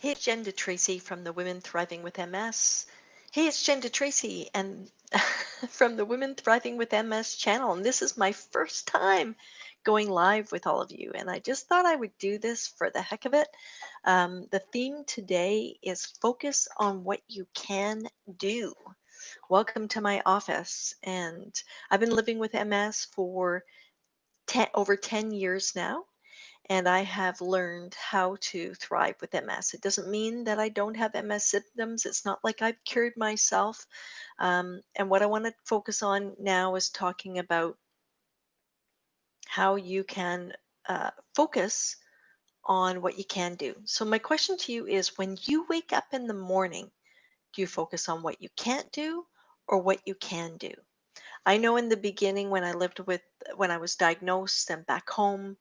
Hey, it's Jen Tracy from the Women Thriving with MS. Hey, it's Jen Tracy and from the Women Thriving with MS channel. And this is my first time going live with all of you. And I just thought I would do this for the heck of it. The theme today is focus on what you can do. Welcome to my office. And I've been living with MS for over 10 years now, and I have learned how to thrive with MS. It doesn't mean that I don't have MS symptoms. It's not like I've cured myself. And what I want to focus on now is talking about how you can focus on what you can do. So, my question to you is, when you wake up in the morning, do you focus on what you can't do or what you can do? I know in the beginning when I was diagnosed and back home,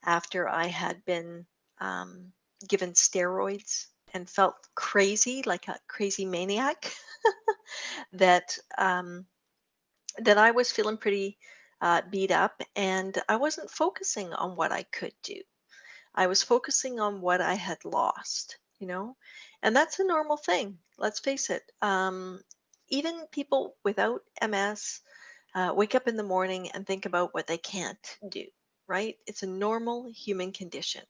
after I had been um, given steroids and felt crazy, like a crazy maniac, that that I was feeling pretty beat up, and I wasn't focusing on what I could do. I was focusing on what I had lost, and that's a normal thing. Let's face it. Even people without MS wake up in the morning and think about what they can't do, right? It's a normal human condition.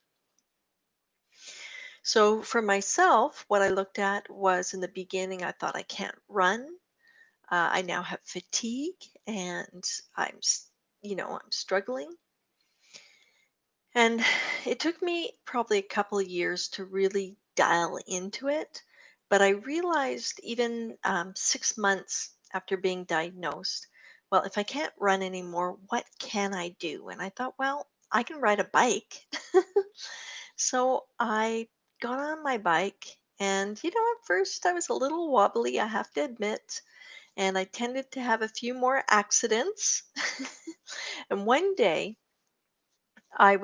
So for myself, what I looked at was in the beginning, I thought I can't run. I now have fatigue and I'm struggling. And it took me probably a couple of years to really dial into it. But I realized even 6 months after being diagnosed, well, if I can't run anymore, what can I do? And I thought, well, I can ride a bike. So I got on my bike, and at first I was a little wobbly, I have to admit, and I tended to have a few more accidents. And one day I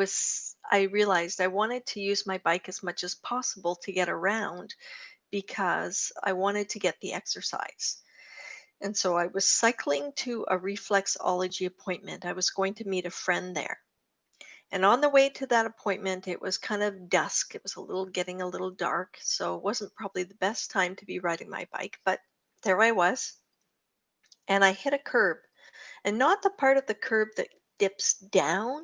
realized I wanted to use my bike as much as possible to get around because I wanted to get the exercise. And so I was cycling to a reflexology appointment. I was going to meet a friend there. And on the way to that appointment, it was kind of dusk. It was getting a little dark. So it wasn't probably the best time to be riding my bike, but there I was. And I hit a curb, and not the part of the curb that dips down,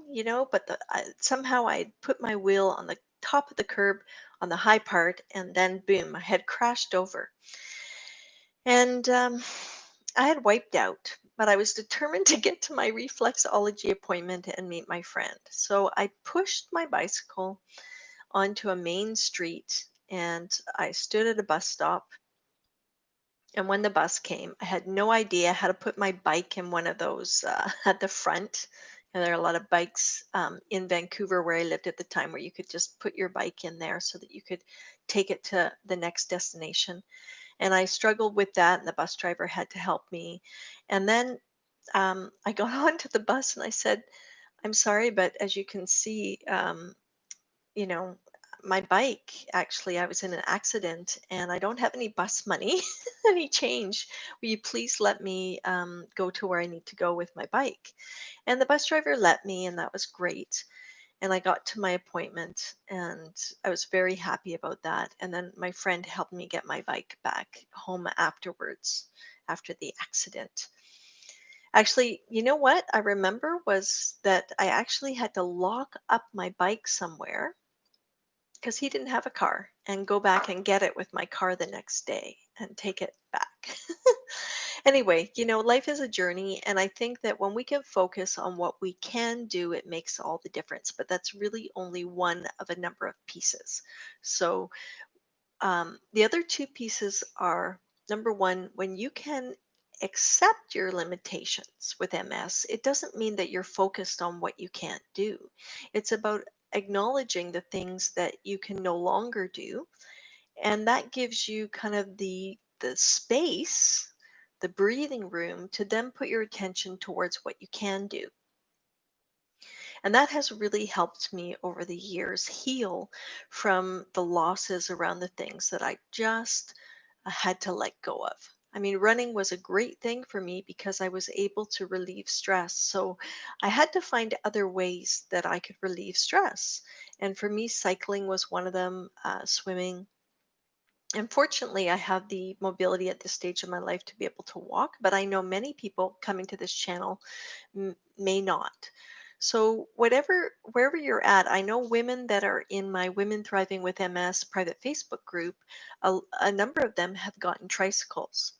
but somehow I had put my wheel on the top of the curb on the high part, and then boom, I had crashed over. And I had wiped out, but I was determined to get to my reflexology appointment and meet my friend. So I pushed my bicycle onto a main street, and I stood at a bus stop. And when the bus came, I had no idea how to put my bike in one of those at the front. And there are a lot of bikes in Vancouver where I lived at the time where you could just put your bike in there so that you could take it to the next destination. And I struggled with that, and the bus driver had to help me. And then I got onto the bus and I said, "I'm sorry, but as you can see, you know, my bike, actually, I was in an accident and I don't have any bus money, any change. Will you please let me go to where I need to go with my bike?" And the bus driver let me, and that was great. And I got to my appointment, and I was very happy about that. And then my friend helped me get my bike back home afterwards, after the accident. Actually, you know what I remember was that I actually had to lock up my bike somewhere because he didn't have a car, and go back and get it with my car the next day and take it back. Anyway, life is a journey, and I think that when we can focus on what we can do, it makes all the difference. But that's really only one of a number of pieces. So, the other two pieces are, number one, when you can accept your limitations with MS, it doesn't mean that you're focused on what you can't do. It's about acknowledging the things that you can no longer do, and that gives you kind of the space, the breathing room to then put your attention towards what you can do. And that has really helped me over the years heal from the losses around the things that I just had to let go of. I mean, running was a great thing for me because I was able to relieve stress. So I had to find other ways that I could relieve stress. And for me, cycling was one of them, swimming. Unfortunately, I have the mobility at this stage of my life to be able to walk, but I know many people coming to this channel may not. So, wherever you're at, I know women that are in my Women Thriving with MS private Facebook group, a number of them have gotten tricycles.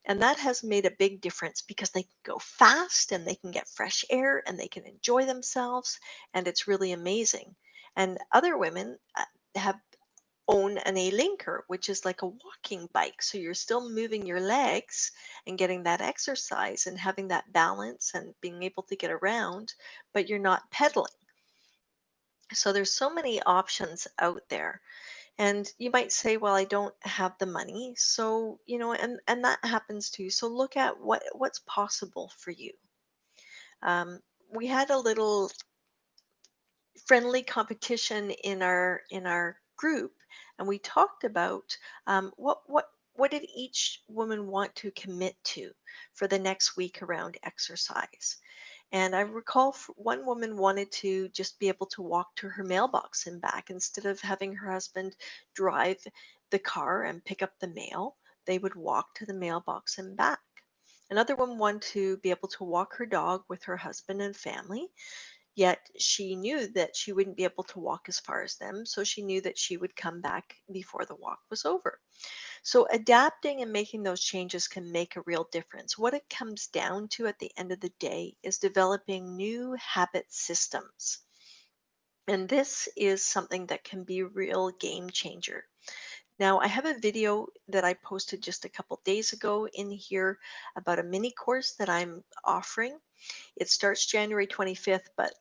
And that has made a big difference because they can go fast and they can get fresh air and they can enjoy themselves. And it's really amazing. And other women have own an A-linker, which is like a walking bike. So you're still moving your legs and getting that exercise and having that balance and being able to get around, but you're not pedaling. So there's so many options out there. And you might say, well, I don't have the money. So, and that happens too. So look at what's possible for you. Um, we had a little friendly competition in our group, and we talked about what did each woman want to commit to for the next week around exercise. And I recall one woman wanted to just be able to walk to her mailbox and back instead of having her husband drive the car and pick up the mail. They would walk to the mailbox and back. Another woman wanted to be able to walk her dog with her husband and family. Yet she knew that she wouldn't be able to walk as far as them, so she knew that she would come back before the walk was over. So adapting and making those changes can make a real difference. What it comes down to at the end of the day is developing new habit systems. And this is something that can be a real game changer. Now, I have a video that I posted just a couple days ago in here about a mini course that I'm offering. It starts January 25th, but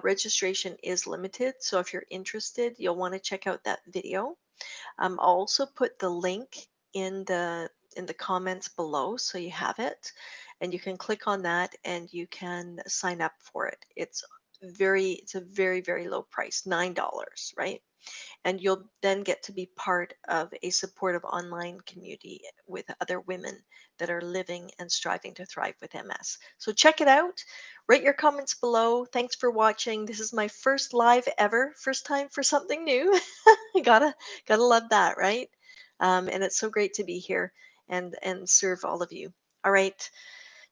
registration is limited. So if you're interested, you'll want to check out that video. I'll also put the link in the comments below so you have it, and you can click on that and you can sign up for it. It's a very, very low price, $9, right? And you'll then get to be part of a supportive online community with other women that are living and striving to thrive with MS. So check it out. Write your comments below. Thanks for watching. This is my first live ever, first time for something new. gotta love that, right? And it's so great to be here and serve all of you. All right,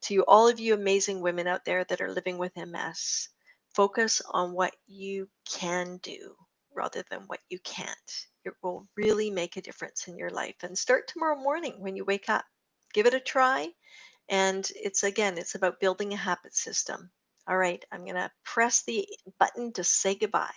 to all of you amazing women out there that are living with MS, focus on what you can do rather than what you can't. It will really make a difference in your life. And start tomorrow morning when you wake up. Give it a try. And it's about building a habit system. All right, I'm going to press the button to say goodbye.